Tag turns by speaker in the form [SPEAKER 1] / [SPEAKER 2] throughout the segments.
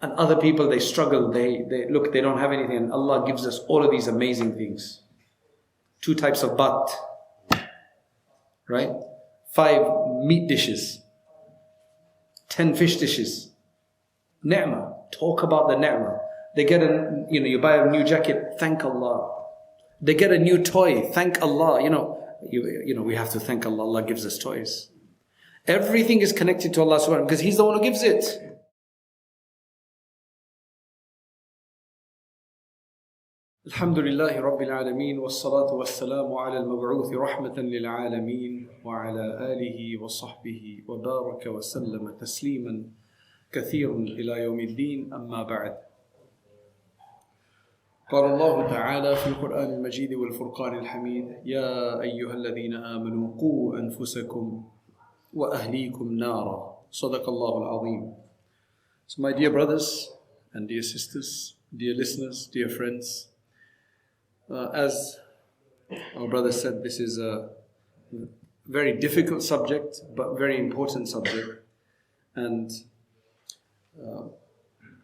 [SPEAKER 1] And other people, they struggle, they look, they don't have anything, and Allah gives us all of these amazing things. 2 types of bhat, right? 5 meat dishes, 10 fish dishes. Ni'mah, talk about the ni'mah. They get you buy a new jacket, thank Allah. They get a new toy, thank Allah. We have to thank Allah. Allah gives us toys. Everything is connected to Allah subhanahu wa ta'ala because He's the one who gives it. Alhamdulillahi Rabbil Alameen, wassalatu wassalamu ala al-mab'uthi rahmatan lil alameen, wa ala alihi wa sahbihi wa baraka wa sallama tasliman kathirun ila yawmiddin, amma ba'd. قال الله تعالى في القرآن المجيد والفرقان الحميد يا أيها الذين آمنوا قوا أنفسكم وأهليكم نارا صدق الله العظيم. So my dear brothers and dear sisters, dear listeners, dear friends, as our brother said, this is a very difficult subject but very important subject, and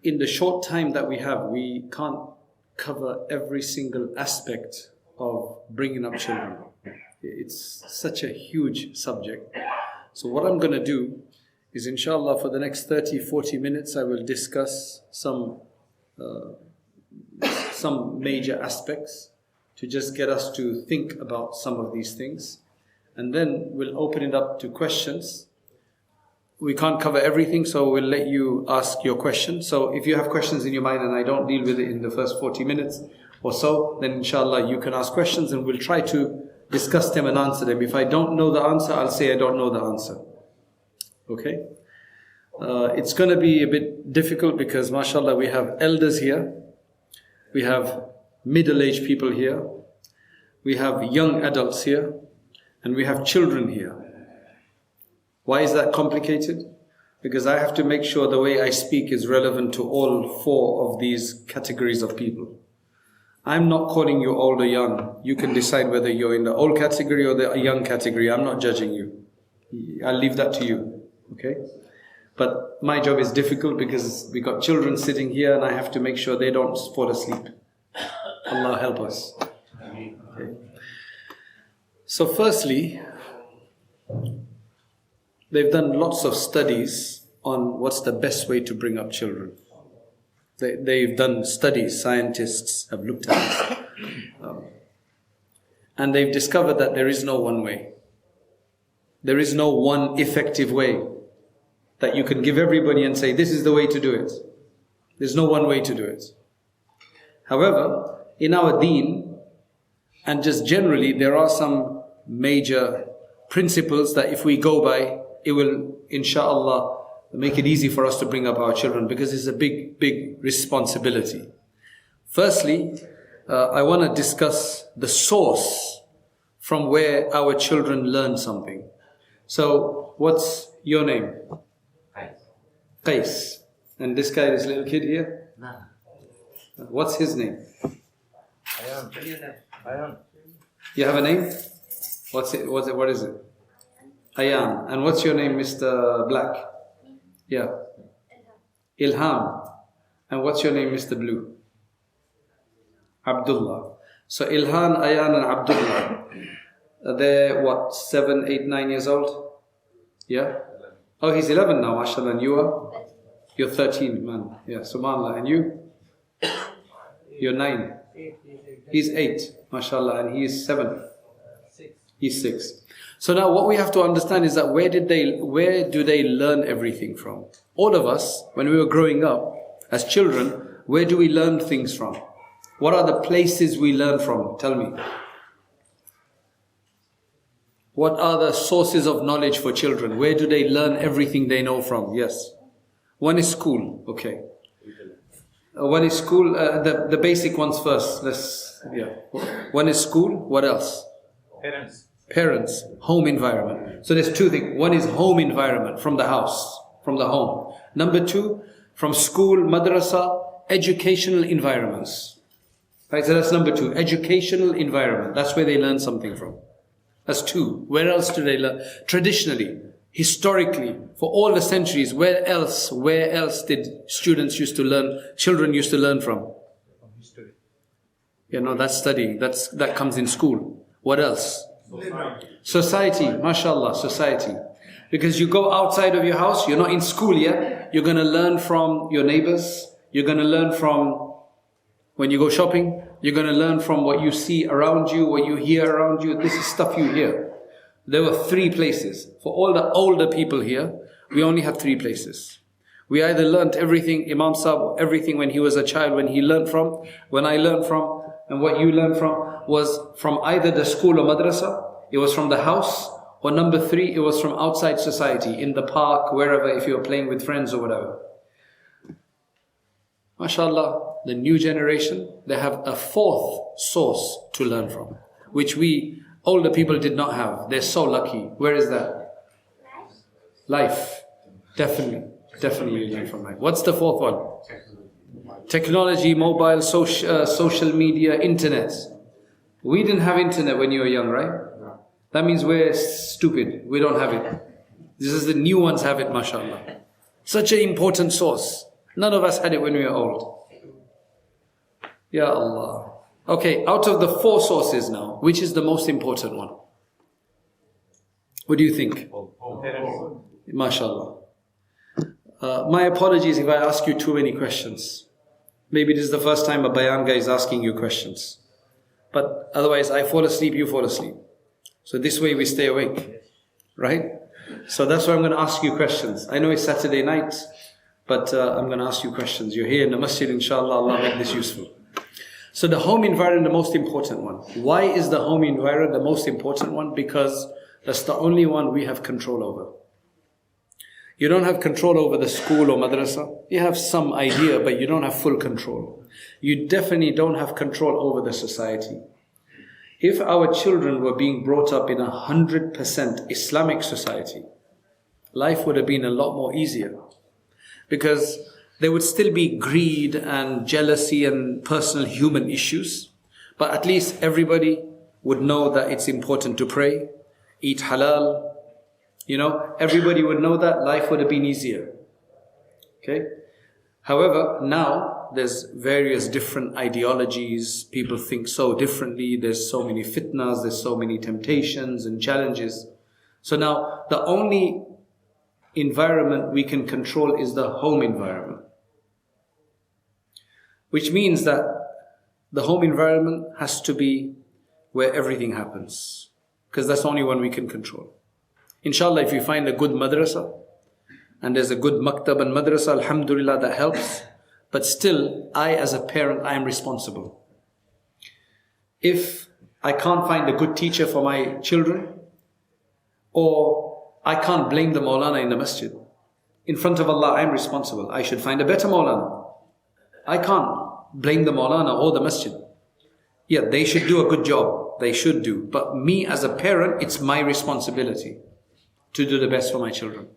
[SPEAKER 1] in the short time that we have, we can't cover every single aspect of bringing up children. It's such a huge subject. So what I'm going to do is, inshallah, for the next 30-40 minutes I will discuss some major aspects to just get us to think about some of these things, and then we'll open it up to questions. We can't cover everything, so we'll let you ask your question. So if you have questions in your mind and I don't deal with it in the first 40 minutes or so, then inshallah you can ask questions and we'll try to discuss them and answer them. If I don't know the answer, I'll say I don't know the answer. Okay? It's going to be a bit difficult because mashallah we have elders here, we have middle-aged people here, we have young adults here, and we have children here. Why is that complicated? Because I have to make sure the way I speak is relevant to all 4 of these categories of people. I'm not calling you old or young. You can decide whether you're in the old category or the young category. I'm not judging you. I'll leave that to you. Okay? But my job is difficult because we got children sitting here and I have to make sure they don't fall asleep. Allah help us. Okay. So firstly, they've done lots of studies on what's the best way to bring up children. They've done studies, scientists have looked at it. And they've discovered that there is no one way. There is no one effective way that you can give everybody and say, this is the way to do it. There's no one way to do it. However, in our deen, and just generally, there are some major principles that if we go by, it will, insha'Allah, make it easy for us to bring up our children, because it's a big, big responsibility. Firstly, I want to discuss the source from where our children learn something. So, what's your name? Qais. And this guy, this little kid here?
[SPEAKER 2] No.
[SPEAKER 1] What's his name?
[SPEAKER 2] Ayan.
[SPEAKER 1] You have a name? What is it? Ayan. And what's your name, Mr. Black? Yeah. Ilham. And what's your name, Mr. Blue? Abdullah. So Ilhan, Ayan and Abdullah. They're what, 7, 8, 9 years old? Yeah? Oh, he's 11 now, mashallah. And you are? You're 13, man. Yeah, subhanallah. And you? You're 9. He's 8, mashallah. And he is 7. He's 6. So now what we have to understand is that where do they learn everything from? All of us, when we were growing up as children, where do we learn things from? What are the places we learn from? Tell me. What are the sources of knowledge for children? Where do they learn everything they know from? Yes. One is school. Okay. One is school. The basic ones first. One is school. What else? Parents, home environment. So there's 2 things. One is home environment, from the house, from the home. Number 2, from school, madrasa, educational environments. Right, so that's number 2, educational environment. That's where they learn something from. That's 2. Where else do they learn? Traditionally, Historically, for all the centuries, where else did children used to learn from?
[SPEAKER 2] History.
[SPEAKER 1] That's studying. That comes in school. What else? Society. MashaAllah, society. Because you go outside of your house, you're not in school yet, you're going to learn from your neighbors, you're going to learn from when you go shopping, you're going to learn from what you see around you, what you hear around you. This is stuff you hear. There were 3 places. For all the older people here, we only have 3 places. We either learnt everything, Imam Sahib, everything when he was a child, when he learned from, when I learned from, and what you learned from was from either the school or madrasa, it was from the house, or number 3, it was from outside society, in the park, wherever, if you were playing with friends or whatever. MashaAllah, the new generation, they have a 4th source to learn from, which we older people did not have. They're so lucky. Where is that? Life. Definitely you learn from life. What's the 4th one? Technology, mobile, social media, internet. We didn't have internet when you were young, right? That means we're stupid. We don't have it. This is the new ones have it, mashallah. Such an important source. None of us had it when we were old. Ya Allah. Okay, out of the 4 sources now, which is the most important one? What do you think? MashaAllah. My apologies if I ask you too many questions. Maybe this is the first time a bayan guy is asking you questions. But otherwise, I fall asleep, you fall asleep. So this way we stay awake. Right? So that's why I'm going to ask you questions. I know it's Saturday night, but I'm going to ask you questions. You're here in the masjid, inshallah, Allah make this useful. So the home environment, the most important one. Why is the home environment the most important one? Because that's the only one we have control over. You don't have control over the school or madrasa. You have some idea, but you don't have full control. You definitely don't have control over the society. If our children were being brought up in 100% Islamic society, life would have been a lot more easier. Because there would still be greed and jealousy and personal human issues. But at least everybody would know that it's important to pray, eat halal. Everybody would know that life would have been easier. Okay? However, now there's various different ideologies. People think so differently. There's so many fitnas, there's so many temptations and challenges. So now the only environment we can control is the home environment. Which means that the home environment has to be where everything happens. Because that's the only one we can control. Inshallah, if you find a good madrasa, and there's a good maktab and madrasa, alhamdulillah, that helps. But still, I as a parent, I am responsible. If I can't find a good teacher for my children, or I can't blame the Maulana in the masjid, in front of Allah, I am responsible. I should find a better Maulana. I can't blame the Maulana or the masjid. Yeah, they should do a good job. They should do. But me as a parent, it's my responsibility to do the best for my children.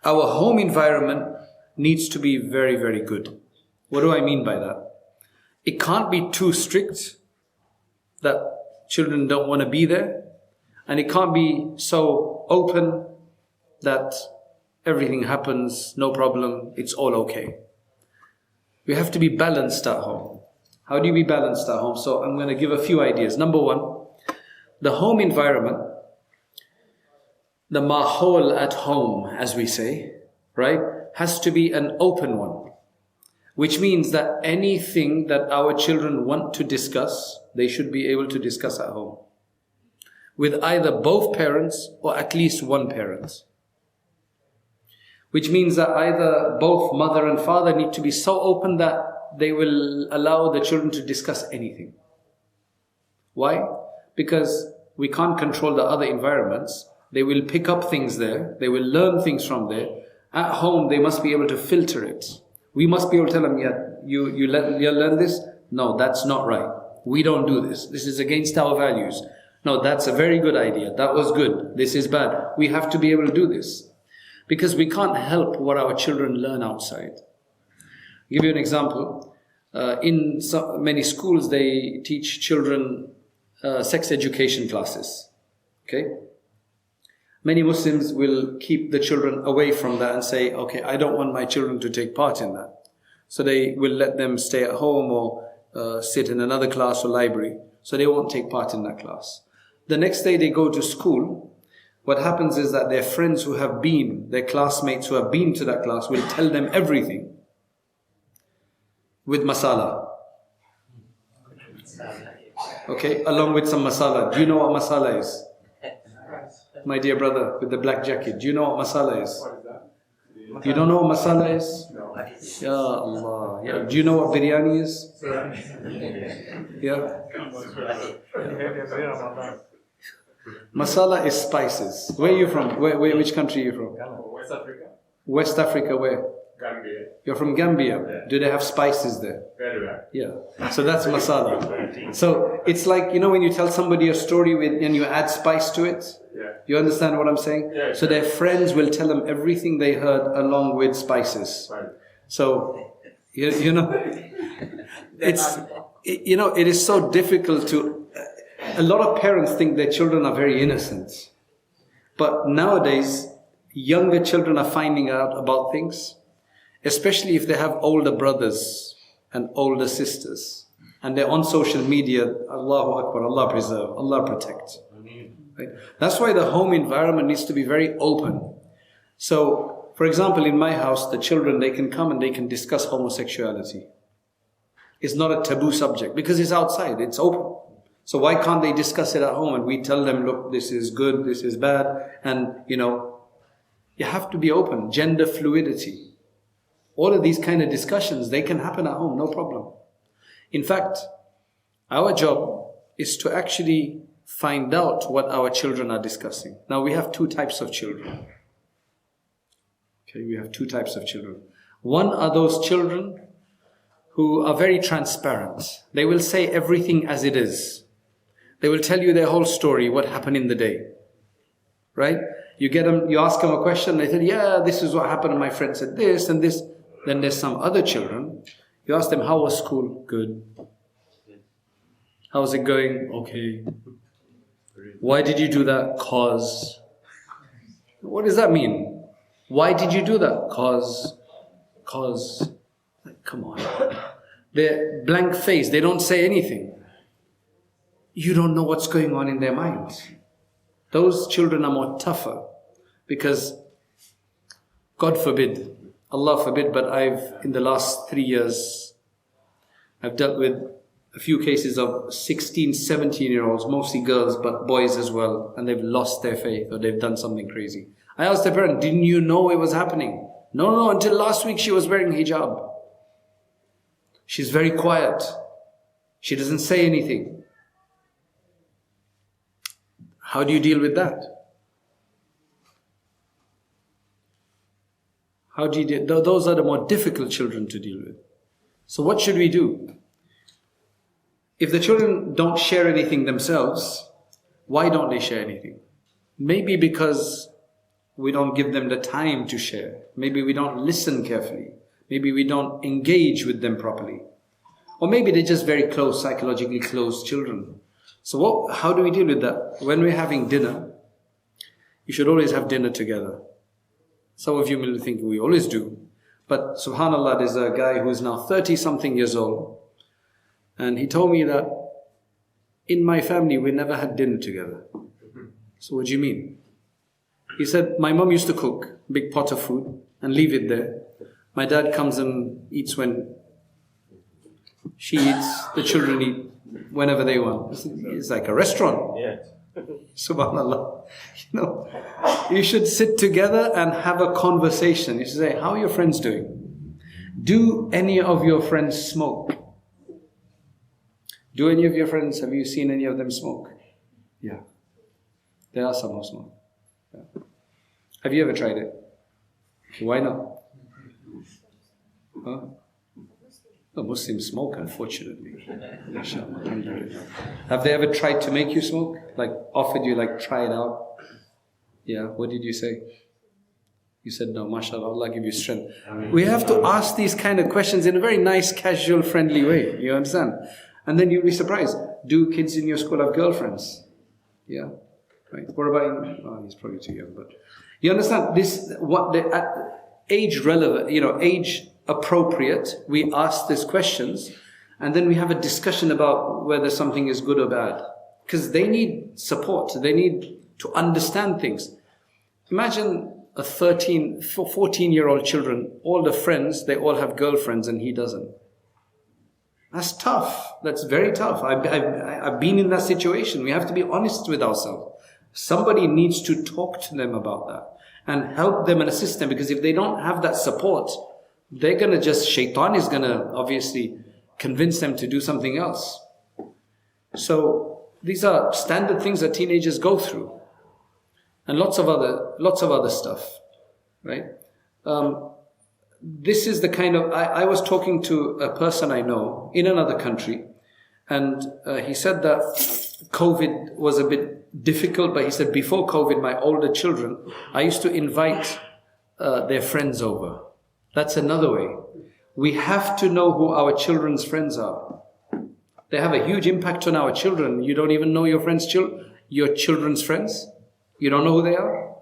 [SPEAKER 1] Our home environment needs to be very, very good. What do I mean by that? It can't be too strict that children don't want to be there. And it can't be so open that everything happens, no problem, it's all okay. We have to be balanced at home. How do you be balanced at home? So I'm going to give a few ideas. Number 1, the home environment, the mahol at home, as we say, right, has to be an open one. Which means that anything that our children want to discuss, they should be able to discuss at home. With either both parents or at least one parent. Which means that either both mother and father need to be so open that they will allow the children to discuss anything. Why? Because we can't control the other environments. They will pick up things there. They will learn things from there. At home, they must be able to filter it. We must be able to tell them, yeah, you learn this? No, that's not right. We don't do this. This is against our values. No, that's a very good idea. That was good. This is bad. We have to be able to do this. Because we can't help what our children learn outside. I'll give you an example. In many schools, they teach children sex education classes. Okay? Many Muslims will keep the children away from that and say, okay, I don't want my children to take part in that. So they will let them stay at home or sit in another class or library. So they won't take part in that class. The next day they go to school. What happens is that their friends who have been, their classmates who have been to that class will tell them everything with masala. Okay, along with some masala. Do you know what masala is? My dear brother with the black jacket, do you know what masala is? You don't know what masala is? Ya Allah. Yeah. Do you know what biryani is? Yeah. Masala is spices. Where are you from? Which country are you from?
[SPEAKER 2] West Africa.
[SPEAKER 1] West Africa, where?
[SPEAKER 2] Gambia.
[SPEAKER 1] You're from Gambia. Do they have spices there?
[SPEAKER 2] Very well.
[SPEAKER 1] Yeah. So that's masala. So it's like, you know, when you tell somebody a story and you add spice to it?
[SPEAKER 2] Yeah.
[SPEAKER 1] You understand what I'm saying?
[SPEAKER 2] Yeah,
[SPEAKER 1] so their friends will tell them everything they heard along with spices.
[SPEAKER 2] Right.
[SPEAKER 1] So, you know, it is so difficult to... A lot of parents think their children are very innocent. But nowadays, younger children are finding out about things, especially if they have older brothers and older sisters. And they're on social media. Allahu Akbar, Allah preserve, Allah protect. Right? That's why the home environment needs to be very open. So, for example, in my house, the children, they can come and they can discuss homosexuality. It's not a taboo subject because it's outside, it's open. So why can't they discuss it at home and we tell them, look, this is good, this is bad, and you have to be open. Gender fluidity. All of these kind of discussions, they can happen at home, no problem. In fact, our job is to actually find out what our children are discussing. Now we have two types of children. Okay, we have two types of children. One are those children who are very transparent. They will say everything as it is. They will tell you their whole story, what happened in the day. Right? You get them, you ask them a question, they say, yeah, this is what happened, and my friend said this and this. Then there's some other children. You ask them, how was school? Good. How's it going? Okay. Why did you do that? Cause. What does that mean? Why did you do that? Cause. Like, come on. They're blank face. They don't say anything. You don't know what's going on in their minds. Those children are more tougher because, God forbid, Allah forbid, but in the last 3 years, I've dealt with a few cases of 16, 17-year-olds, mostly girls, but boys as well, and they've lost their faith or they've done something crazy. I asked the parent, didn't you know it was happening? No, until last week she was wearing hijab. She's very quiet. She doesn't say anything. How do you deal with that? How do you deal? Those are the more difficult children to deal with. So what should we do? If the children don't share anything themselves, why don't they share anything? Maybe because we don't give them the time to share. Maybe we don't listen carefully. Maybe we don't engage with them properly. Or maybe they're just very close, psychologically close children. So how do we deal with that? When we're having dinner, you should always have dinner together. Some of you may think we always do. But subhanAllah, there's a guy who's now 30-something years old. And he told me that in my family, we never had dinner together. So what do you mean? He said, my mom used to cook a big pot of food and leave it there. My dad comes and eats when she eats, the children eat whenever they want. It's like a restaurant.
[SPEAKER 2] Yeah.
[SPEAKER 1] Subhanallah. You should sit together and have a conversation. You should say, how are your friends doing? Do any of your friends smoke? Do any of your friends, have you seen any of them smoke? Yeah. There are some who smoke. Yeah. Have you ever tried it? Why not? Huh? No, Muslims smoke, unfortunately. Have they ever tried to make you smoke? Like offered you, like try it out? Yeah, what did you say? You said no, mashallah, Allah give you strength. We have to ask these kind of questions in a very nice, casual, friendly way. You understand? And then you'll be surprised. Do kids in your school have girlfriends? Yeah. Right? What about him? Oh, he's probably too young, but you understand this, what the age relevant, age appropriate, we ask these questions and then we have a discussion about whether something is good or bad. Because they need support, they need to understand things. Imagine a 14-year-old children, all the friends, they all have girlfriends and he doesn't. That's tough. That's very tough. I've been in that situation. We have to be honest with ourselves. Somebody needs to talk to them about that and help them and assist them, because if they don't have that support, they're going to shaitan is going to obviously convince them to do something else. So these are standard things that teenagers go through. And lots of other stuff, right? This is the kind of, I was talking to a person I know in another country, and he said that COVID was a bit difficult, but he said before COVID, my older children, I used to invite their friends over. That's another way. We have to know who our children's friends are. They have a huge impact on our children. You don't even know your children's friends. You don't know who they are?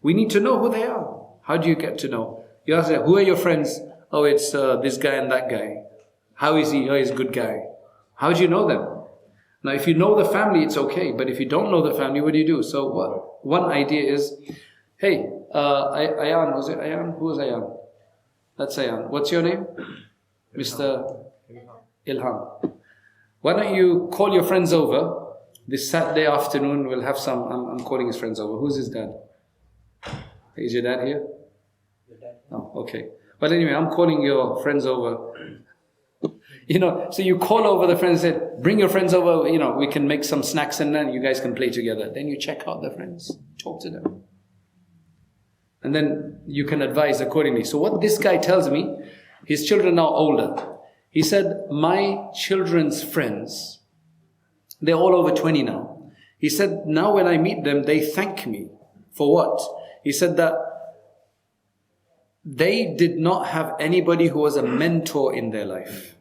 [SPEAKER 1] We need to know who they are. How do you get to know? You ask them, who are your friends? Oh, it's this guy and that guy. How is he? Oh, he's a good guy. How do you know them? Now, if you know the family, it's okay. But if you don't know the family, what do you do? So one idea is, hey, Ayan, was it Ayan? Who was Ayan? That's Ayan. What's your name? Mr. Ilham. Why don't you call your friends over? This Saturday afternoon, we'll have some, I'm calling his friends over. Who's his dad? Is your dad here? Your dad. Oh, okay. But anyway, I'm calling your friends over. So you call over the friends and say, bring your friends over, we can make some snacks and then you guys can play together. Then you check out the friends, talk to them. And then you can advise accordingly. So what this guy tells me, his children are older. He said, my children's friends, they're all over 20 now. He said, now when I meet them, they thank me. For what? He said that they did not have anybody who was a mentor in their life.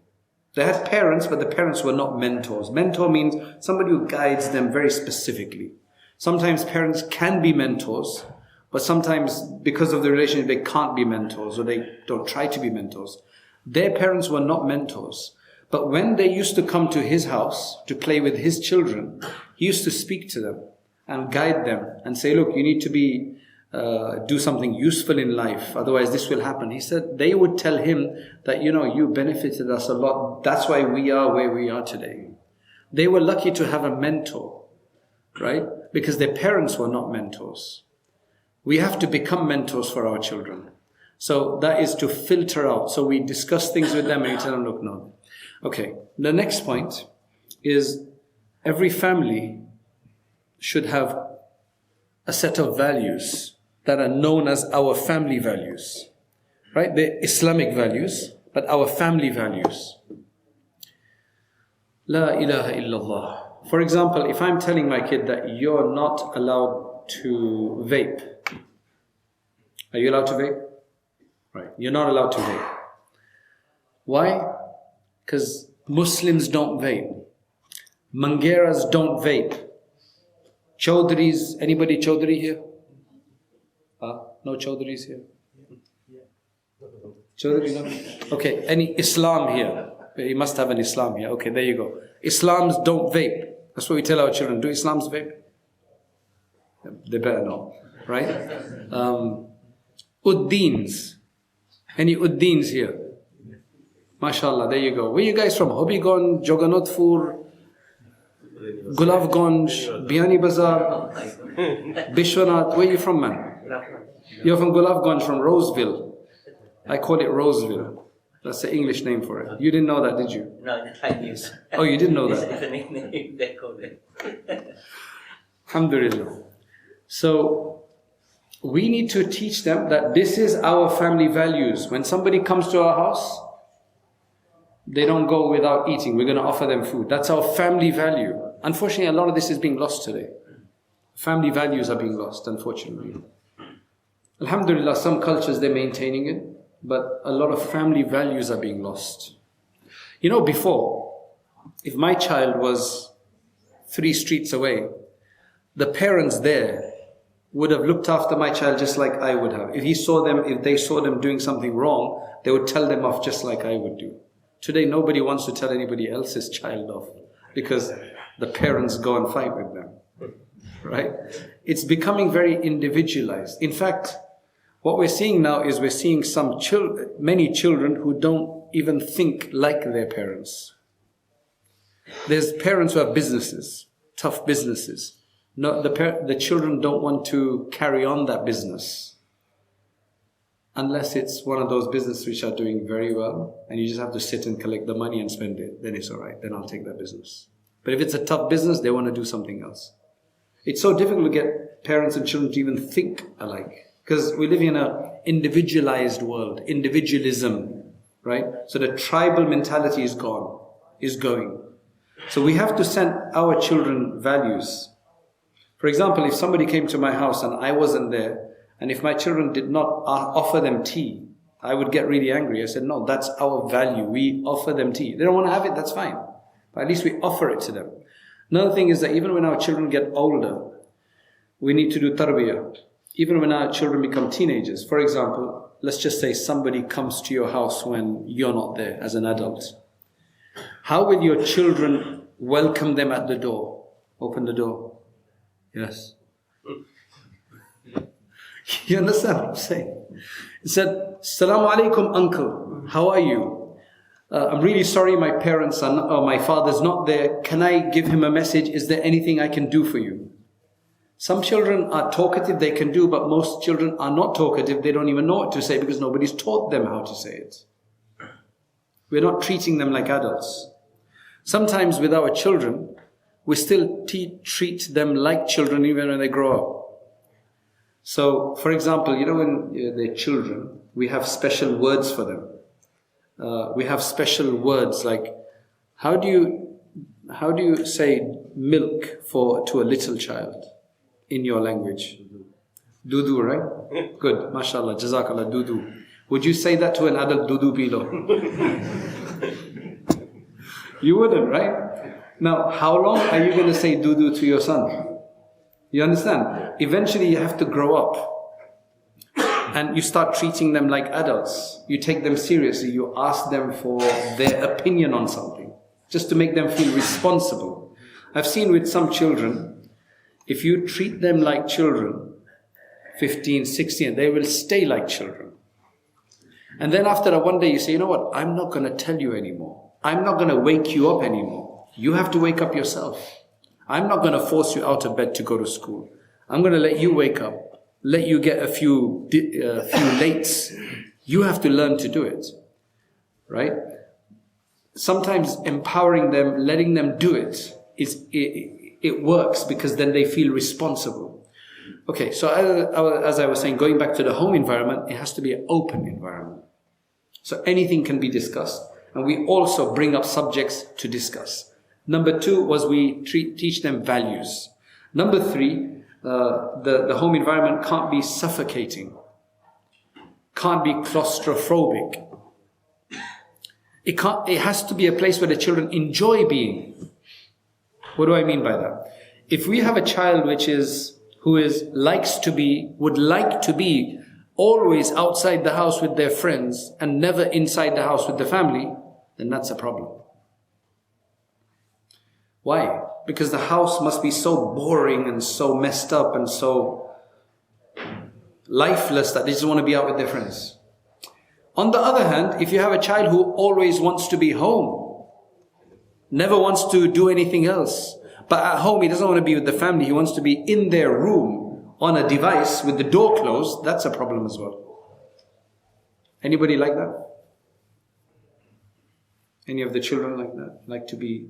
[SPEAKER 1] They had parents, but the parents were not mentors. Mentor means somebody who guides them very specifically. Sometimes parents can be mentors, but sometimes because of the relationship, they can't be mentors, or they don't try to be mentors. Their parents were not mentors. But when they used to come to his house to play with his children, he used to speak to them and guide them and say, look, you need to do something useful in life, otherwise this will happen. He said they would tell him that, you benefited us a lot. That's why we are where we are today. They were lucky to have a mentor, right? Because their parents were not mentors. We have to become mentors for our children. So that is to filter out. So we discuss things with them and you tell them, look, no. Okay, the next point is every family should have a set of values that are known as our family values, right? They're Islamic values, but our family values. La ilaha illallah. For example, if I'm telling my kid that you're not allowed to vape, are you allowed to vape? Right, you're not allowed to vape. Why? Because Muslims don't vape. Mangeras don't vape. Chaudhries, anybody Chaudhry here? No Chaudhrys here? Chaudhry, no? Okay, any Islam here? You must have an Islam here. Okay, there you go. Islams don't vape. That's what we tell our children. Do Islams vape? They better know, right? Uddeens. Any Uddeens here? MashaAllah, there you go. Where are you guys from? Hobbygonj, Joganathpur, Gulabganj, Biani Bazaar, Bishwanath. Where are you from, man? You're from Gulabganj, from Roseville. I call it Roseville. That's the English name for it. You didn't know that, did you?
[SPEAKER 2] No, I knew.
[SPEAKER 1] Oh, you didn't know that?
[SPEAKER 2] It's a nickname they call it.
[SPEAKER 1] Alhamdulillah. So, we need to teach them that this is our family values. When somebody comes to our house, they don't go without eating. We're going to offer them food. That's our family value. Unfortunately, a lot of this is being lost today. Family values are being lost, unfortunately. Alhamdulillah, some cultures, they're maintaining it, but a lot of family values are being lost. Before, if my child was 3 streets away, the parents there would have looked after my child just like I would have. If they saw them doing something wrong, they would tell them off just like I would do. Today, nobody wants to tell anybody else's child off because the parents go and fight with them, right? It's becoming very individualized. In fact, what we're seeing now is we're seeing many children who don't even think like their parents. There's parents who have businesses, tough businesses. No, the children don't want to carry on that business unless it's one of those businesses which are doing very well and you just have to sit and collect the money and spend it. Then it's all right. Then I'll take that business. But if it's a tough business, they want to do something else. It's so difficult to get parents and children to even think alike because we live in an individualized world, individualism, right? So the tribal mentality is going. So we have to send our children values. For example, if somebody came to my house and I wasn't there, and if my children did not offer them tea, I would get really angry. I said, no, that's our value. We offer them tea. They don't want to have it, that's fine. But at least we offer it to them. Another thing is that even when our children get older, we need to do tarbiyah. Even when our children become teenagers. For example, let's just say somebody comes to your house when you're not there as an adult. How will your children welcome them at the door? Open the door. Yes. You understand what I'm saying? He said, Assalamu alaikum, uncle. How are you? I'm really sorry my my father's not there. Can I give him a message? Is there anything I can do for you? Some children are talkative, they can do, but most children are not talkative. They don't even know what to say because nobody's taught them how to say it. We're not treating them like adults. Sometimes with our children, we still treat them like children even when they grow up. So, for example, when they're children, we have special words for them. We have special words like, how do you say milk to a little child in your language? Dudu, right? Good, mashallah, jazakallah, dudu. Would you say that to an adult, dudu pilo? You wouldn't, right? Now, how long are you going to say dudu to your son? You understand? Eventually you have to grow up and you start treating them like adults. You take them seriously. You ask them for their opinion on something just to make them feel responsible. I've seen with some children, if you treat them like children, 15, 16, they will stay like children. And then after one day you say, you know what, I'm not going to tell you anymore. I'm not going to wake you up anymore. You have to wake up yourself. I'm not going to force you out of bed to go to school. I'm going to let you wake up, let you get a few lates. You have to learn to do it, right? Sometimes empowering them, letting them do it, it works because then they feel responsible. Okay, so as I was saying, going back to the home environment, it has to be an open environment. So anything can be discussed, and we also bring up subjects to discuss. Number 2 was we teach them values. Number 3, the home environment can't be suffocating, can't be claustrophobic. It has to be a place where the children enjoy being. What do I mean by that? If we have a child would like to be always outside the house with their friends and never inside the house with the family, then that's a problem. Why? Because the house must be so boring and so messed up and so lifeless that they just want to be out with their friends. On the other hand, if you have a child who always wants to be home, never wants to do anything else, but at home he doesn't want to be with the family, he wants to be in their room on a device with the door closed, that's a problem as well. Anybody like that? Any of the children like that? Like to be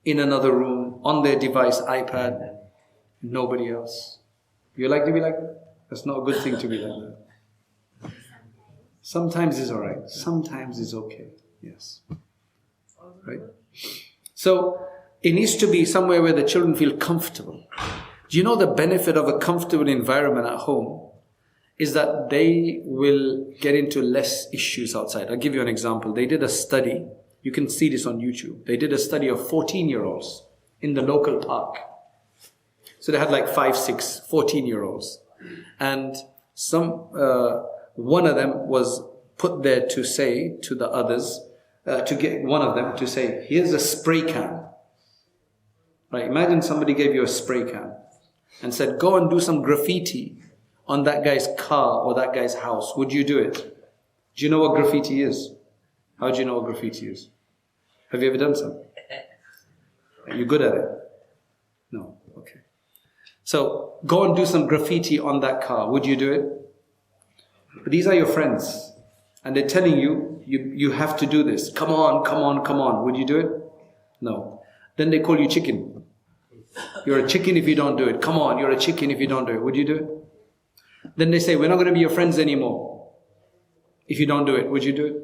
[SPEAKER 1] in another room, on their device, iPad, nobody else. You like to be like that? That's not a good thing to be like that. Sometimes it's alright, sometimes it's okay, yes. Right? So, it needs to be somewhere where the children feel comfortable. Do you know the benefit of a comfortable environment at home? Is that they will get into less issues outside. I'll give you an example. They did a study. You can see this on YouTube. They did a study of 14-year-olds in the local park. So they had like 5, 6, 14-year-olds. And one of them was put there to say to the others, to get one of them to say, here's a spray can. Right? Imagine somebody gave you a spray can and said, go and do some graffiti on that guy's car or that guy's house. Would you do it? Do you know what graffiti is? How do you know what graffiti is? Have you ever done some? Are you good at it? No. Okay. So go and do some graffiti on that car. Would you do it? But these are your friends. And they're telling you, you have to do this. Come on, come on, come on. Would you do it? No. Then they call you chicken. You're a chicken if you don't do it. Come on, you're a chicken if you don't do it. Would you do it? Then they say, we're not going to be your friends anymore. If you don't do it, would you do it?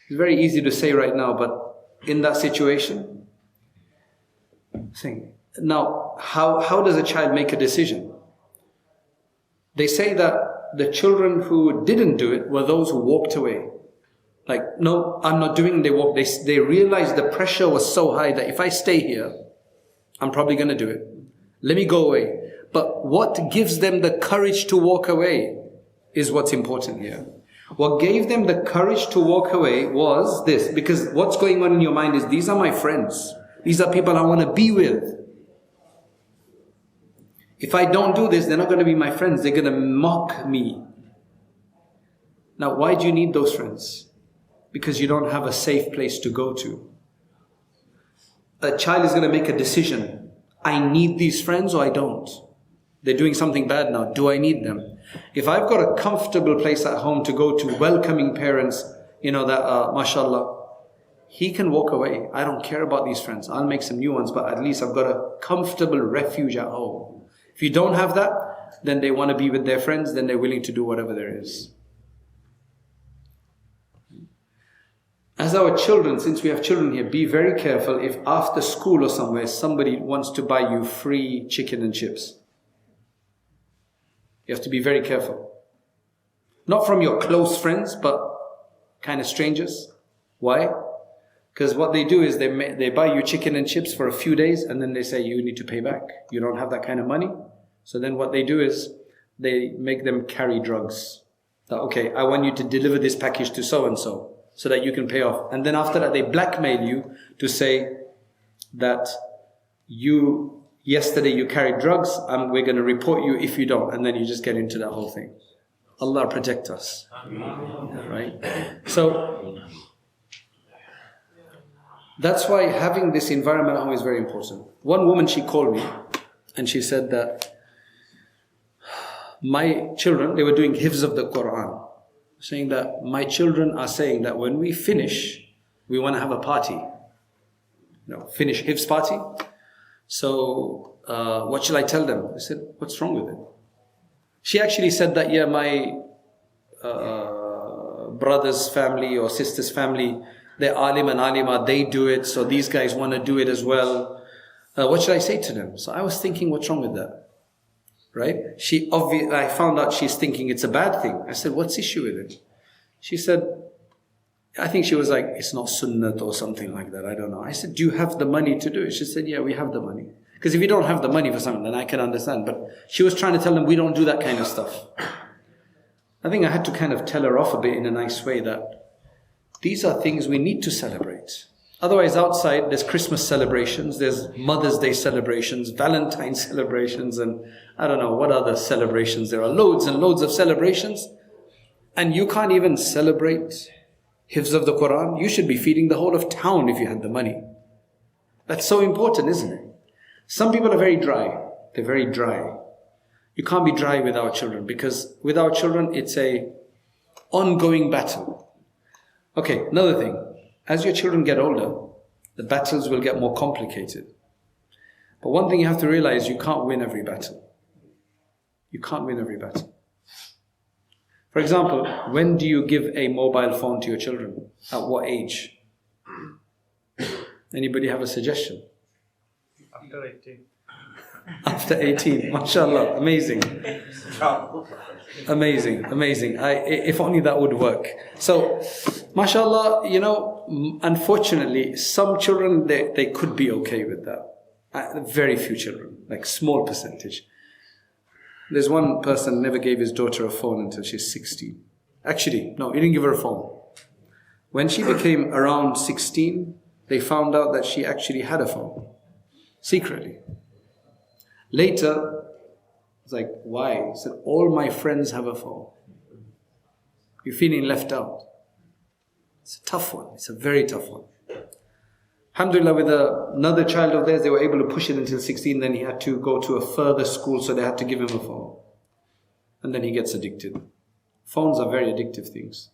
[SPEAKER 1] It's very easy to say right now, but in that situation, now, how does a child make a decision? They say that the children who didn't do it were those who walked away. Like, no, I'm not doing it. They realized the pressure was so high that if I stay here, I'm probably going to do it. Let me go away. But what gives them the courage to walk away is what's important here. What gave them the courage to walk away was this. Because what's going on in your mind is, these are my friends. These are people I want to be with. If I don't do this, they're not going to be my friends. They're going to mock me. Now, why do you need those friends? Because you don't have a safe place to go to. A child is going to make a decision. I need these friends or I don't. They're doing something bad now. Do I need them? If I've got a comfortable place at home to go to, welcoming parents, that mashallah, he can walk away. I don't care about these friends. I'll make some new ones, but at least I've got a comfortable refuge at home. If you don't have that, then they want to be with their friends, then they're willing to do whatever there is. As our children, since we have children here, be very careful if after school or somewhere somebody wants to buy you free chicken and chips. You have to be very careful. Not from your close friends, but kind of strangers. Why? Because what they do is they buy you chicken and chips for a few days and then they say you need to pay back. You don't have that kind of money. So then what they do is they make them carry drugs. That, okay, I want you to deliver this package to so-and-so so that you can pay off. And then after that they blackmail you to say that yesterday you carried drugs and we're going to report you if you don't. And then you just get into that whole thing. Allah protect us. Right? So that's why having this environment at home is very important. One woman, she called me and she said that my children, they were doing hifz of the Quran, saying that my children are saying that when we finish, we want to have a party. Finish hifz party. So what shall I tell them? I said, what's wrong with it? She actually said that, yeah, my brother's family or sister's family, they're alim and alima, they do it, so these guys want to do it as well. What should I say to them? So I was thinking, what's wrong with that? Right? I found out she's thinking it's a bad thing. I said, what's the issue with it? She said, I think she was like, it's not sunnat or something like that. I don't know. I said, do you have the money to do it? She said, yeah, we have the money. Because if you don't have the money for something, then I can understand. But she was trying to tell them, we don't do that kind of stuff. I think I had to kind of tell her off a bit in a nice way that these are things we need to celebrate. Otherwise, outside, there's Christmas celebrations, there's Mother's Day celebrations, Valentine's celebrations, and I don't know what other celebrations. There are loads and loads of celebrations. And you can't even celebrate hifz of the Quran. You should be feeding the whole of town if you had the money. That's so important, isn't it? Some people are very dry. They're very dry. You can't be dry with our children, because with our children, it's a ongoing battle. Okay, another thing. As your children get older, the battles will get more complicated. But one thing you have to realize, you can't win every battle. You can't win every battle. For example, when do you give a mobile phone to your children? At what age? Anybody have a suggestion?
[SPEAKER 3] After 18.
[SPEAKER 1] After 18, mashallah, amazing. Amazing, amazing. If only that would work. So, mashallah, unfortunately, some children, they could be okay with that. Very few children, like small percentage. There's one person never gave his daughter a phone until she's 16. Actually, no, he didn't give her a phone. When she became around 16, they found out that she actually had a phone, secretly. Later, it's like, why? He said, all my friends have a phone. You're feeling left out. It's a tough one. It's a very tough one. Alhamdulillah, with another child of theirs, they were able to push it until 16. Then he had to go to a further school, so they had to give him a phone. And then he gets addicted. Phones are very addictive things.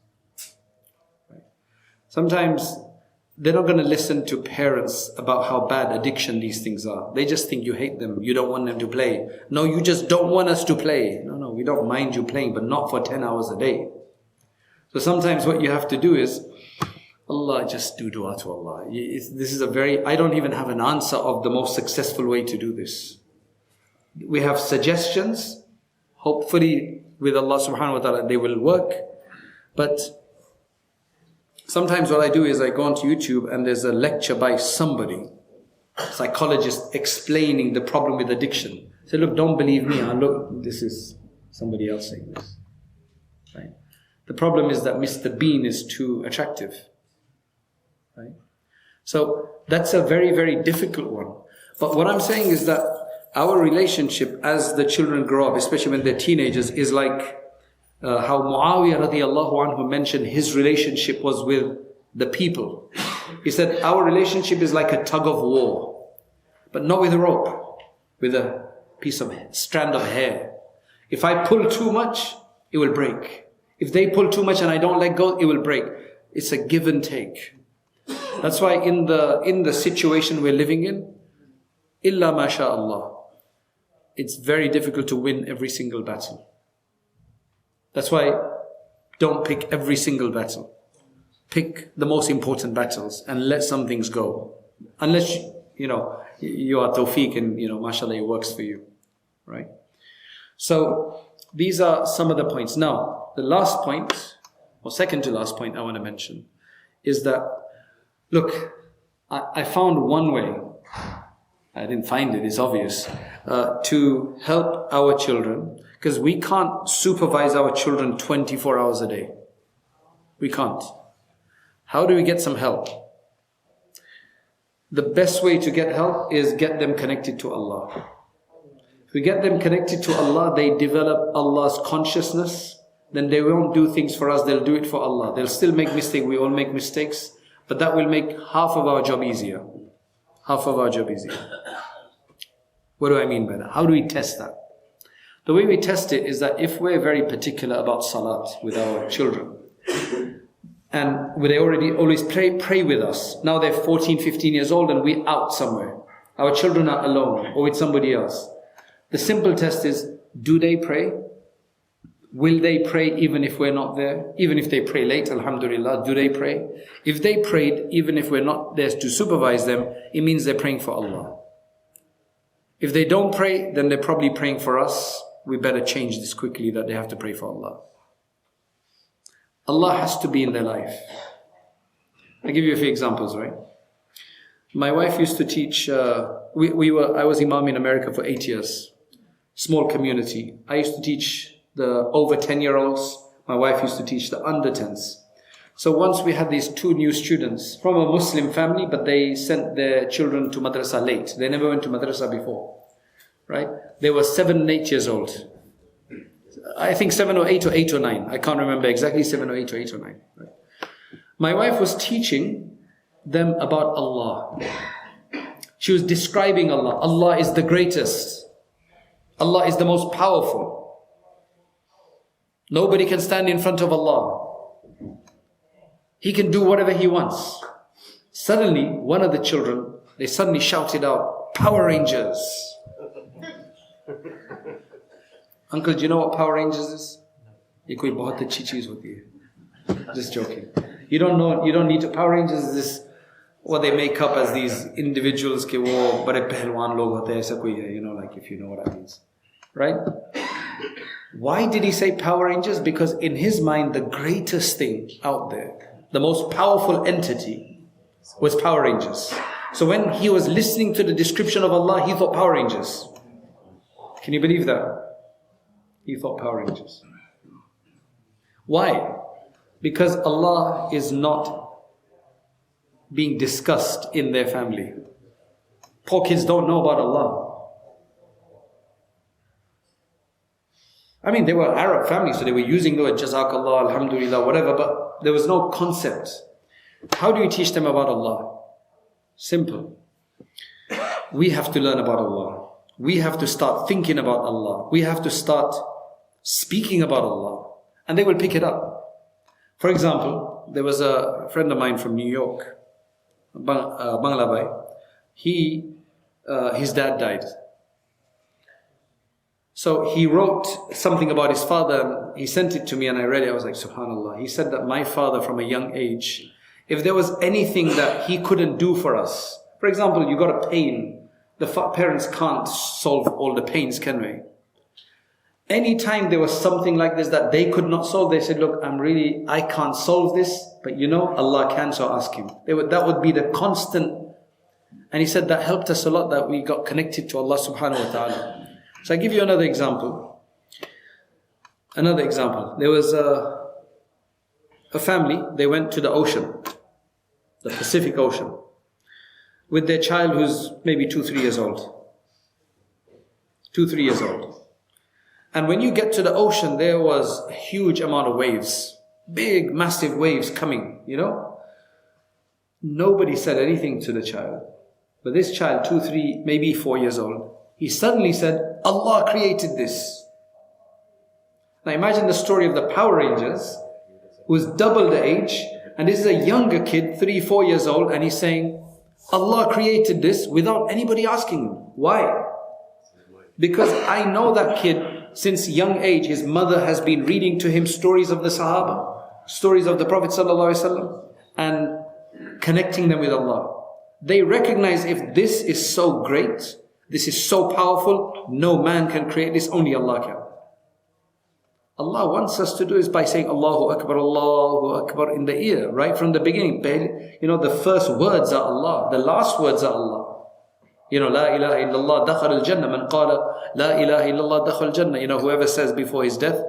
[SPEAKER 1] Right? Sometimes they're not going to listen to parents about how bad addiction these things are. They just think you hate them. You don't want them to play. No, you just don't want us to play. No, we don't mind you playing, but not for 10 hours a day. So sometimes what you have to do is, Allah, just do dua to Allah. This is I don't even have an answer of the most successful way to do this. We have suggestions. Hopefully with Allah subhanahu wa ta'ala they will work. But sometimes what I do is I go onto YouTube and there's a lecture by somebody, psychologist, explaining the problem with addiction. Say, look, don't believe me. Look, this is somebody else saying this. Right? The problem is that Mr. Bean is too attractive. Right? So that's a very, very difficult one. But what I'm saying is that our relationship as the children grow up, especially when they're teenagers, is like how Muawiyah radiallahu anhu mentioned his relationship was with the people. He said, our relationship is like a tug of war, but not with a rope, with a strand of hair. If I pull too much, it will break. If they pull too much and I don't let go, it will break. It's a give and take. That's why in the situation we're living in, illa masha'Allah, it's very difficult to win every single battle. That's why don't pick every single battle. Pick the most important battles and let some things go. Unless, you are tawfiq and, mashallah, it works for you. Right? So, these are some of the points. Now, the last point, or second to last point I want to mention, is that, look, I found one way, I didn't find it, it's obvious, to help our children, because we can't supervise our children 24 hours a day. We can't. How do we get some help? The best way to get help is get them connected to Allah. If we get them connected to Allah, they develop Allah's consciousness, then they won't do things for us, they'll do it for Allah. They'll still make mistakes, we all make mistakes, but that will make half of our job easier. Half of our job easier. What do I mean by that? How do we test that? The way we test it is that if we're very particular about salat with our children, and they already always pray with us, now they're 14, 15 years old and we're out somewhere. Our children are alone or with somebody else. The simple test is, do they pray? Will they pray even if we're not there? Even if they pray late, alhamdulillah, do they pray? If they prayed, even if we're not there to supervise them, it means they're praying for Allah. If they don't pray, then they're probably praying for us. We better change this quickly, that they have to pray for Allah. Allah has to be in their life. I'll give you a few examples, right? My wife used to teach, I was imam in America for 8 years. Small community. I used to teach the over 10-year-olds. My wife used to teach the under 10s. So once we had these two new students from a Muslim family, but they sent their children to madrasa late. They never went to madrasa before, right? They were 7 and 8 years old. I think 7 or 8 or 8 or 9. I can't remember exactly, 7 or 8 or 8 or 9. Right? My wife was teaching them about Allah. She was describing Allah. Allah is the greatest. Allah is the most powerful. Nobody can stand in front of Allah. He can do whatever He wants. Suddenly, one of the children, they suddenly shouted out, Power Rangers. Uncle, do you know what Power Rangers is? Ye koi bahut achhi cheez hoti hai. Just joking. You don't need to. Power Rangers is this, what they make up as these individuals ke wo bade pehlwan log hote hai, aisa koi hai, like if you know what that means. Right? Why did he say Power Rangers? Because in his mind, the greatest thing out there, the most powerful entity, was Power Rangers. So when he was listening to the description of Allah, he thought Power Rangers. Can you believe that? He thought Power Rangers. Why? Because Allah is not being discussed in their family. Poor kids don't know about Allah. I mean, they were Arab families, so they were using the word Jazakallah, Alhamdulillah, whatever, but there was no concept. How do you teach them about Allah? Simple. We have to learn about Allah. We have to start thinking about Allah. We have to start speaking about Allah. And they will pick it up. For example, there was a friend of mine from New York, Bangladesh. His dad died. So he wrote something about his father, and he sent it to me and I read it. I was like, subhanallah. He said that my father from a young age, if there was anything that he couldn't do for us, for example, you got a pain, the parents can't solve all the pains, can we? Anytime there was something like this that they could not solve, they said, look, I can't solve this, but Allah can, so ask Him. That would be the constant. And he said that helped us a lot, that we got connected to Allah subhanahu wa ta'ala. So I give you another example. There was a family, they went to the ocean, the Pacific Ocean, with their child who's maybe 2-3 years old. 2-3 years old. And when you get to the ocean, there was a huge amount of waves. Big, massive waves coming, Nobody said anything to the child. But this child, 2-3, maybe 4 years old, he suddenly said, Allah created this. Now imagine the story of the Power Rangers, who's double the age, and this is a younger kid, 3-4 years old, and he's saying, Allah created this without anybody asking him. Why? Because I know that kid, since young age, his mother has been reading to him stories of the Sahaba, stories of the Prophet ﷺ, and connecting them with Allah. They recognize if this is so great, this is so powerful, no man can create this, only Allah can. Allah wants us to do is by saying Allahu Akbar in the ear, right from the beginning. The first words are Allah, the last words are Allah. La ilaha illallah dakhal al-jannah, man qala la ilaha illallah dakhal al-jannah. Whoever says before his death,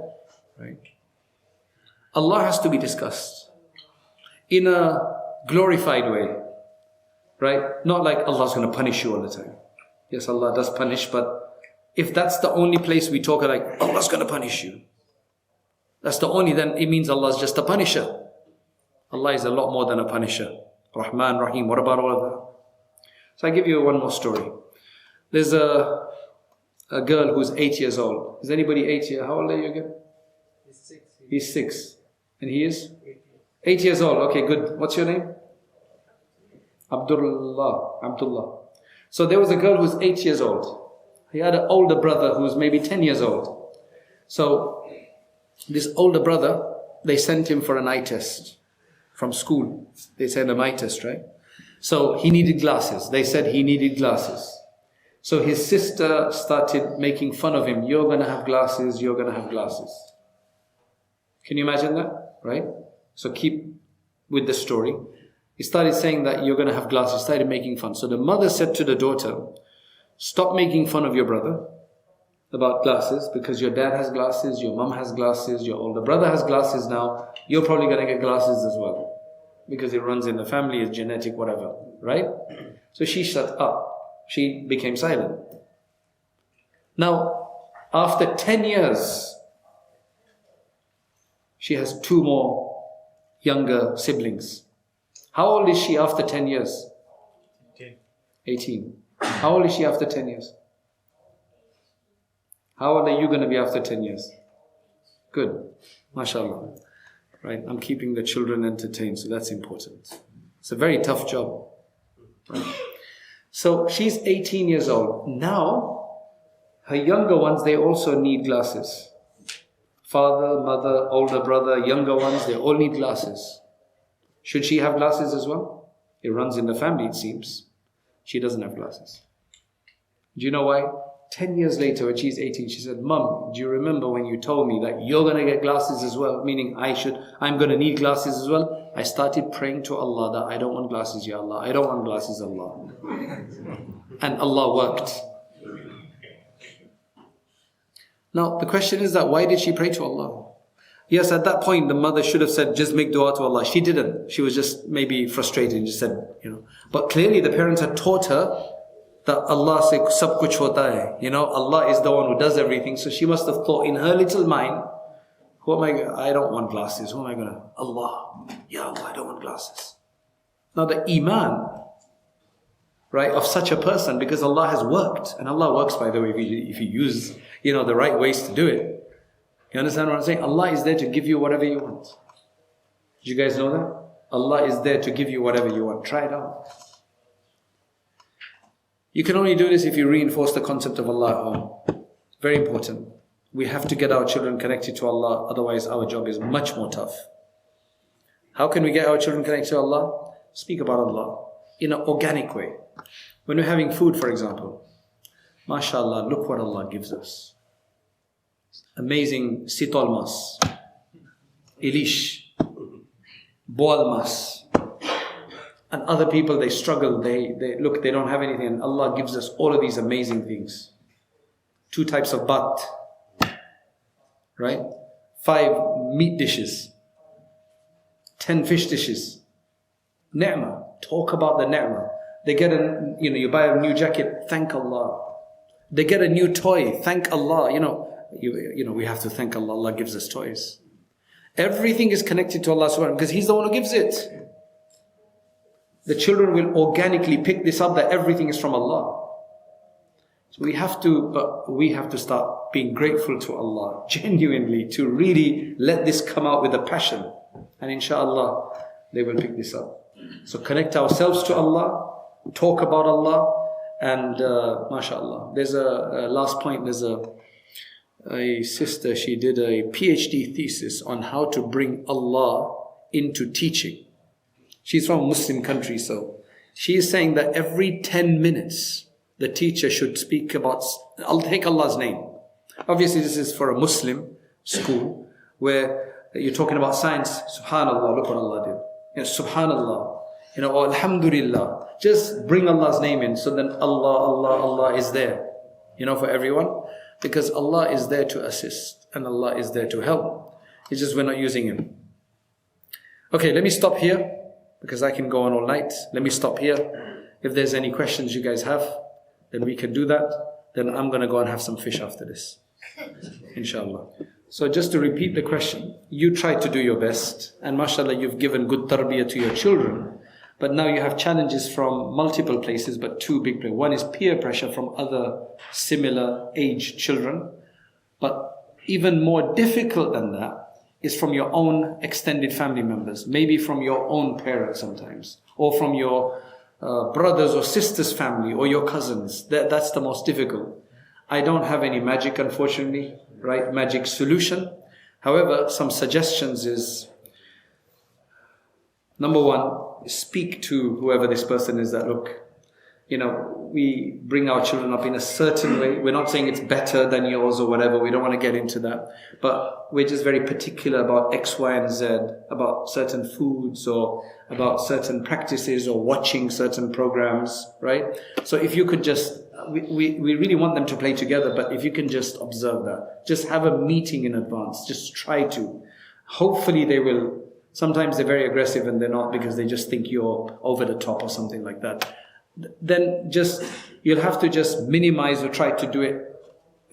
[SPEAKER 1] right? Allah has to be discussed in a glorified way, right? Not like Allah's going to punish you all the time. Yes, Allah does punish, but if that's the only place we talk like Allah's going to punish you, then it means Allah's just a punisher. Allah is a lot more than a punisher. Rahman, Rahim, what about all of that? So I give you one more story. There's a girl who's 8 years old. Is anybody 8 years? How old are you again? He's 6. And he is? 8 years old. Okay, good. What's your name? Abdullah. So there was a girl who's 8 years old. He had an older brother who's maybe 10 years old. So this older brother, they sent him for an eye test from school. They sent him eye test, right? So he needed glasses. They said he needed glasses. So his sister started making fun of him. You're going to have glasses, you're going to have glasses. Can you imagine that? Right? So keep with the story. He started saying that you're going to have glasses, started making fun. So the mother said to the daughter, stop making fun of your brother about glasses, because your dad has glasses, your mom has glasses, your older brother has glasses now. You're probably going to get glasses as well, because it runs in the family, it's genetic, whatever, right? So she shut up. She became silent. Now, after 10 years, she has 2 more younger siblings. How old is she after 10 years? 18. How old is she after 10 years? How old are you going to be after 10 years? Good. MashaAllah. Right? I'm keeping the children entertained, so that's important. It's a very tough job. Right? So she's 18 years old. Now, her younger ones, they also need glasses. Father, mother, older brother, younger ones, they all need glasses. Should she have glasses as well? It runs in the family, it seems. She doesn't have glasses. Do you know why? 10 years later, when she's 18, she said, Mum, do you remember when you told me that you're going to get glasses as well? Meaning I'm going to need glasses as well. I started praying to Allah that I don't want glasses, Ya Allah. I don't want glasses, Allah. And Allah worked. Now, the question is that why did she pray to Allah? Yes, at that point, the mother should have said, just make dua to Allah. She didn't. She was just maybe frustrated and just said, But clearly the parents had taught her that Allah se sab kuch hota hai. Allah is the one who does everything. So she must have thought in her little mind, I don't want glasses. Who am I going to? Allah. Ya Allah, I don't want glasses. Now the iman, right, of such a person, because Allah has worked. And Allah works, by the way, if you use, the right ways to do it. You understand what I'm saying? Allah is there to give you whatever you want. Did you guys know that? Allah is there to give you whatever you want. Try it out. You can only do this if you reinforce the concept of Allah at home. Very important. We have to get our children connected to Allah, otherwise our job is much more tough. How can we get our children connected to Allah? Speak about Allah in an organic way. When we're having food, for example, MashaAllah, look what Allah gives us. Amazing sitol mas, ilish, boal mas. And other people, they struggle, they don't have anything, and Allah gives us all of these amazing things. 2 types of bat, right? 5 meat dishes, 10 fish dishes. Ni'mah, talk about the ni'mah. They get you buy a new jacket, thank Allah. They get a new toy, thank Allah. We have to thank Allah. Allah gives us toys. Everything is connected to Allah subhanahu wa ta'ala because He's the one who gives it. The children will organically pick this up that everything is from Allah. So we have to start being grateful to Allah, genuinely, to really let this come out with a passion. And inshallah, they will pick this up. So connect ourselves to Allah, talk about Allah, and mashallah. There's a last point, there's a sister, she did a PhD thesis on how to bring Allah into teaching. She's from a Muslim country, so she is saying that every 10 minutes, the teacher should speak about, I'll take Allah's name. Obviously, this is for a Muslim school, where you're talking about science. Subhanallah, look what Allah did. Subhanallah, or Alhamdulillah. Just bring Allah's name in, so then Allah is there, for everyone. Because Allah is there to assist, and Allah is there to help. It's just we're not using Him. Okay, let me stop here, because I can go on all night. Let me stop here. If there's any questions you guys have, then we can do that. Then I'm going to go and have some fish after this, inshallah. So just to repeat the question, you try to do your best, and mashallah, you've given good tarbiyah to your children. But now you have challenges from multiple places, but 2 big places. One is peer pressure from other similar age children. But even more difficult than that is from your own extended family members. Maybe from your own parents sometimes. Or from your brothers or sisters' family, or your cousins. That's the most difficult. I don't have any magic, unfortunately, right? Magic solution. However, some suggestions is, number 1, speak to whoever this person is that, look, we bring our children up in a certain way. We're not saying it's better than yours or whatever. We don't want to get into that. But we're just very particular about X, Y, and Z, about certain foods or about certain practices or watching certain programs, right? So if you could just, we really want them to play together, but if you can just observe that, just have a meeting in advance, just try to. Hopefully they will. Sometimes they're very aggressive and they're not, because they just think you're over the top or something like that. Then you'll have to just minimize or try to do it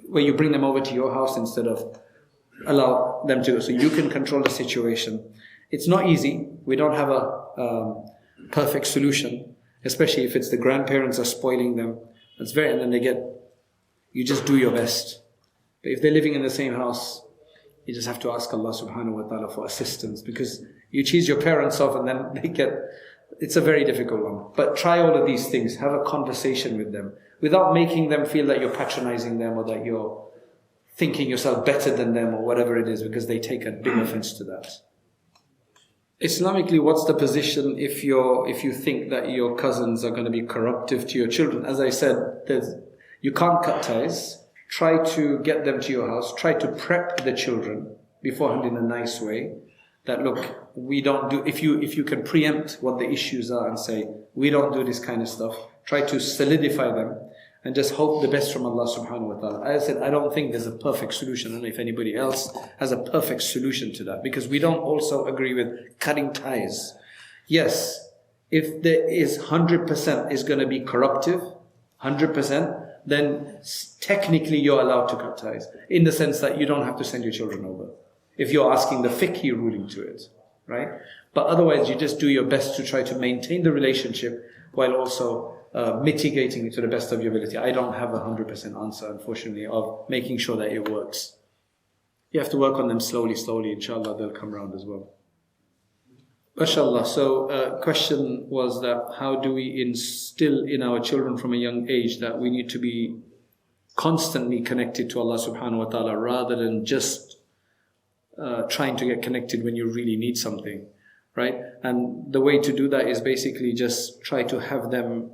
[SPEAKER 1] where you bring them over to your house instead of allow them to go. So you can control the situation. It's not easy. We don't have a perfect solution, especially if it's the grandparents are spoiling them. And then you just do your best. But if they're living in the same house, you just have to ask Allah subhanahu wa ta'ala for assistance, because you cheese your parents off and then it's a very difficult one. But try all of these things. Have a conversation with them without making them feel that you're patronizing them or that you're thinking yourself better than them or whatever it is, because they take a big offense to that. Islamically, what's the position if you think that your cousins are going to be corruptive to your children? As I said, You can't cut ties. Try to get them to your house. Try to prep the children beforehand in a nice way. That look, we don't do, if you can preempt what the issues are and say, we don't do this kind of stuff, try to solidify them and just hope the best from Allah subhanahu wa ta'ala. As I said, I don't think there's a perfect solution. I don't know if anybody else has a perfect solution to that, because we don't also agree with cutting ties. Yes, if there is 100% is going to be corruptive, 100%, then technically you're allowed to cut ties, in the sense that you don't have to send your children over, if you're asking the fiqhi ruling to it, right? But otherwise, you just do your best to try to maintain the relationship while also mitigating it to the best of your ability. I don't have a 100% answer, unfortunately, of making sure that it works. You have to work on them slowly, inshallah, they'll come around as well. MashaAllah. So, question was that how do we instill in our children from a young age that we need to be constantly connected to Allah subhanahu wa ta'ala rather than just trying to get connected when you really need something, right? And the way to do that is basically just try to have them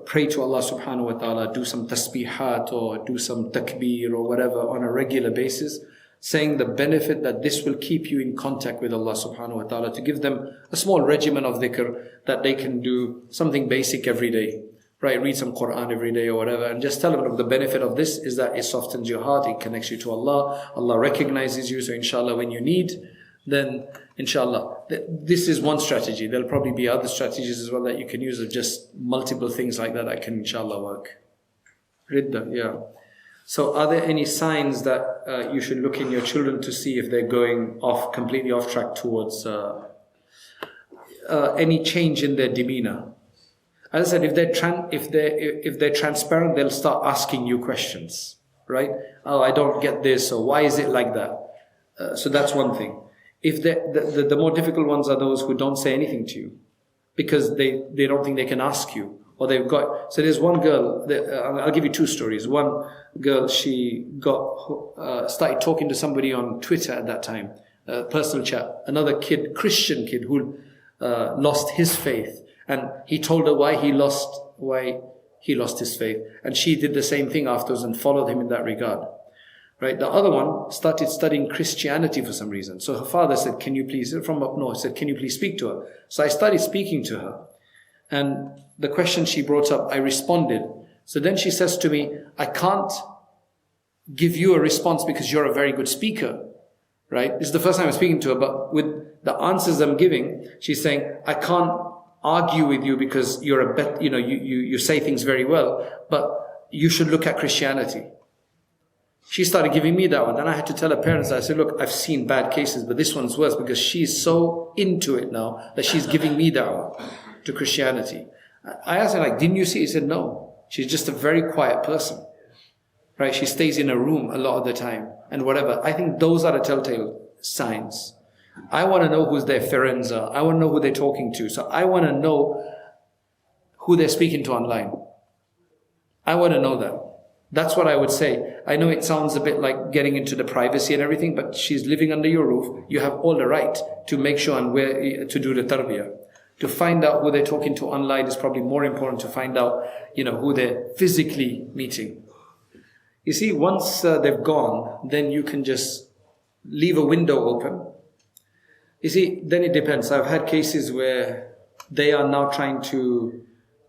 [SPEAKER 1] pray to Allah subhanahu wa ta'ala, do some tasbihat or do some takbir or whatever on a regular basis, saying the benefit that this will keep you in contact with Allah subhanahu wa ta'ala, to give them a small regimen of dhikr that they can do something basic every day, right? Read some Quran every day or whatever, and just tell them, look, the benefit of this is that it softens your heart, it connects you to Allah, Allah recognizes you, so inshallah when you need, then inshallah. This is one strategy. There'll probably be other strategies as well that you can use, of just multiple things like that can inshallah work. Ridda, yeah. So are there any signs that you should look in your children to see if they're going completely off track towards any change in their demeanor? As I said, if they're transparent, they'll start asking you questions, right? Oh, I don't get this, or why is it like that? So that's one thing. If the more difficult ones are those who don't say anything to you because they don't think they can ask you, or they've got. So there's one girl. I'll give you two stories. One girl, she started talking to somebody on Twitter at that time, personal chat. Another kid, Christian kid, who lost his faith, and he told her why he lost his faith, and she did the same thing afterwards and followed him in that regard. Right. The other one started studying Christianity for some reason. So her father said, "Can you please?" From up north, said, "Can you please speak to her?" So I started speaking to her, and the question she brought up, I responded. So then she says to me, "I can't give you a response because you're a very good speaker." Right? This is the first time I'm speaking to her, but with the answers I'm giving, she's saying, "I can't argue with you because you're you say things very well, but you should look at Christianity." She started giving me that one. Then I had to tell her parents, I said, "Look, I've seen bad cases, but this one's worse because she's so into it now that she's giving me that one to Christianity." I asked her, "Didn't you see?" He said, "No. She's just a very quiet person. Right? She stays in a room a lot of the time and whatever." I think those are the telltale signs. I want to know who their friends are. I want to know who they're talking to. So I want to know who they're speaking to online. I want to know that. That's what I would say. I know it sounds a bit like getting into the privacy and everything, but she's living under your roof. You have all the right to make sure and where to do the tarbiyah. To find out who they're talking to online is probably more important to find out, who they're physically meeting. You see, once they've gone, then you can just leave a window open. You see, then it depends. I've had cases where they are now trying to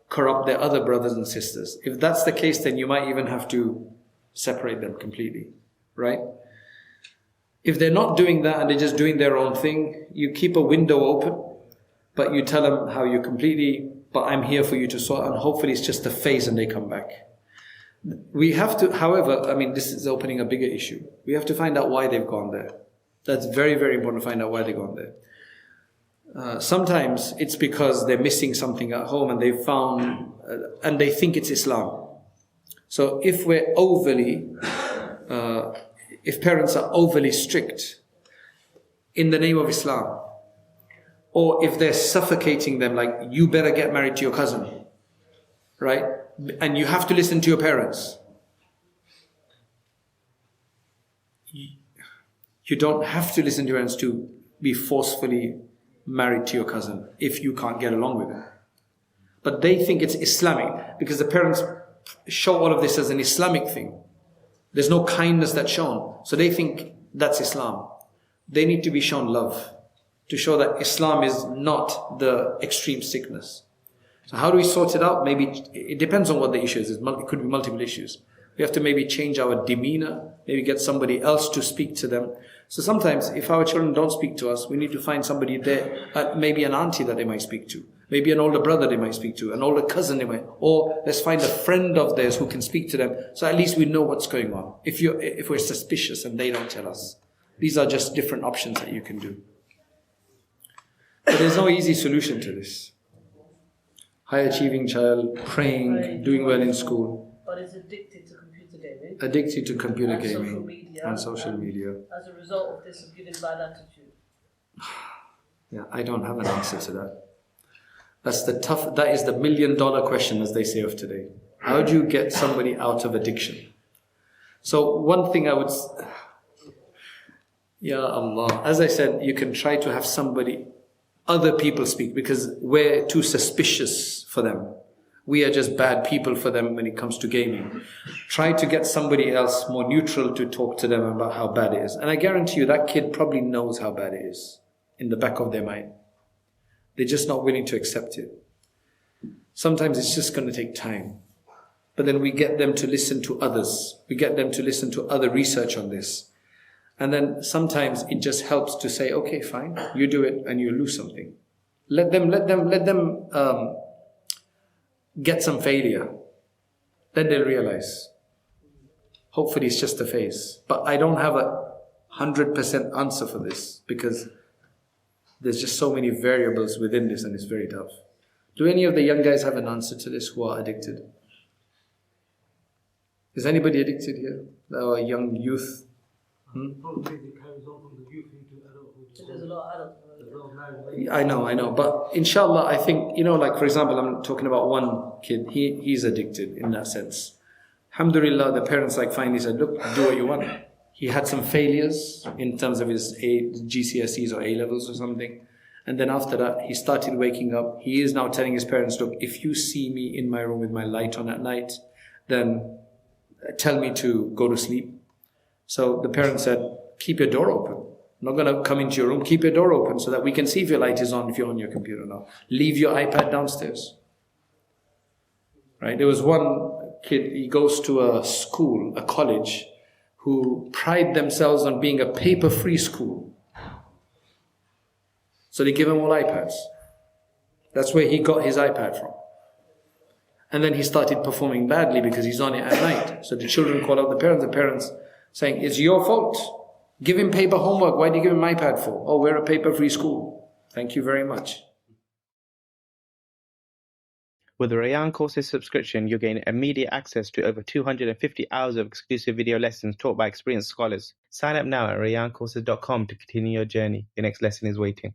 [SPEAKER 1] corrupt their other brothers and sisters. If that's the case, then you might even have to separate them completely, right? If they're not doing that and they're just doing their own thing, you keep a window open, but you tell them how you but I'm here for you to sort, and hopefully it's just a phase and they come back. We have to, however, this is opening a bigger issue. We have to find out why they've gone there. That's very, very important to find out why they've gone there. Sometimes it's because they're missing something at home and they've found, and they think it's Islam. So if if parents are overly strict in the name of Islam, or if they're suffocating them, like, you better get married to your cousin, right? And you have to listen to your parents. You don't have to listen to your parents to be forcefully married to your cousin if you can't get along with him. But they think it's Islamic because the parents show all of this as an Islamic thing. There's no kindness that's shown. So they think that's Islam. They need to be shown love to show that Islam is not the extreme sickness. So how do we sort it out? Maybe it depends on what the issue is. It could be multiple issues. We have to maybe change our demeanor, maybe get somebody else to speak to them. So sometimes if our children don't speak to us, we need to find somebody there, maybe an auntie that they might speak to, maybe an older brother they might speak to, an older cousin they might, or let's find a friend of theirs who can speak to them. So at least we know what's going on. If we're suspicious and they don't tell us. These are just different options that you can do. But there's no easy solution to this. High achieving child, praying, doing well in school.
[SPEAKER 4] But is addicted to computer gaming.
[SPEAKER 1] Addicted to computer
[SPEAKER 4] and
[SPEAKER 1] gaming
[SPEAKER 4] social media,
[SPEAKER 1] and social media.
[SPEAKER 4] As a result of this, is giving bad attitude.
[SPEAKER 1] Yeah, I don't have an answer to that. That is the $1 million question, as they say of today. How do you get somebody out of addiction? So one thing I would, Ya Allah, as I said, you can try to have other people speak, because we're too suspicious for them. We are just bad people for them when it comes to gaming. Try to get somebody else more neutral to talk to them about how bad it is. And I guarantee you that kid probably knows how bad it is in the back of their mind. They're just not willing to accept it. Sometimes it's just going to take time. But then we get them to listen to others. We get them to listen to other research on this. And then sometimes it just helps to say, okay, fine, you do it and you lose something. Let them get some failure. Then they'll realize. Hopefully it's just a phase. But I don't have 100% answer for this, because there's just so many variables within this and it's very tough. Do any of the young guys have an answer to this who are addicted? Is anybody addicted here? Our young youth?
[SPEAKER 5] Probably it carries on from the youth into adulthood.
[SPEAKER 4] There's a lot of adults.
[SPEAKER 1] I know. But inshallah, I think, like for example, I'm talking about one kid. He's addicted in that sense. Alhamdulillah, the parents finally said, look, do what you want. He had some failures in terms of his GCSEs or A-levels or something. And then after that, he started waking up. He is now telling his parents, look, if you see me in my room with my light on at night, then tell me to go to sleep. So the parents said, keep your door open. I'm not going to come into your room. Keep your door open so that we can see if your light is on, if you're on your computer now. Leave your iPad downstairs. Right? There was one kid, he goes to a school, a college, who pride themselves on being a paper-free school. So they give him all iPads. That's where he got his iPad from. And then he started performing badly because he's on it at night. So the children call out the parents saying, it's your fault. Give him paper homework. Why do you give him iPad for? Oh, we're a paper-free school. Thank you very much.
[SPEAKER 6] With the Rayan Courses subscription, you'll gain immediate access to over 250 hours of exclusive video lessons taught by experienced scholars. Sign up now at rayancourses.com to continue your journey. Your next lesson is waiting.